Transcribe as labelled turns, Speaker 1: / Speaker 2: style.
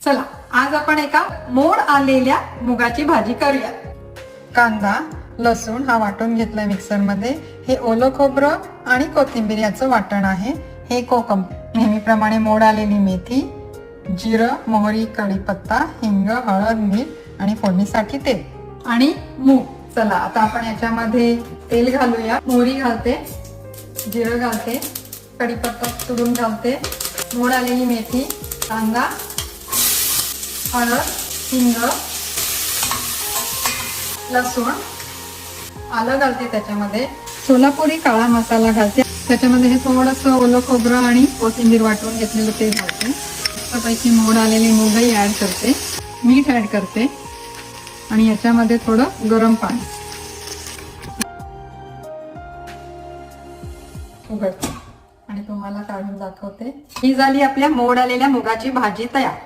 Speaker 1: चला आज आपण एका मोड आलेल्या मुगाची भाजी करूया। कांदा लसूण हा वाटून घेतलाय मिक्सर मध्ये। हे ओलं खोबरं आणि कोथिंबीर याचं वाटण आहे। हे कोकम, नेहमीप्रमाणे मोड आलेली मेथी, जिरं मोहरी कढीपत्ता हिंग हळद मीठ आणि फोडणीसाठी तेल आणि मूग। चला आता आपण याच्यामध्ये तेल घालूया। मोहरी घालते, जिरं घालते, कढीपत्ता तुडून घालते, मोड आलेली मेथी, कांदा, हळद हिंग लसूण आलं घालते। त्याच्यामध्ये सोलापुरी काळा मसाला घालते। त्याच्यामध्ये हे थोडंसं ओलं खोबरं आणि कोथिंबीर वाटून घेतलेलं ते घालते। मस्तपैकी मोड आलेली मूगही ऍड करते, मीठ ऍड करते आणि याच्यामध्ये थोडं गरम पाणी उघडते आणि तुम्हाला काढून दाखवते। ही झाली आपल्या मोड आलेल्या मुगाची भाजी तयार।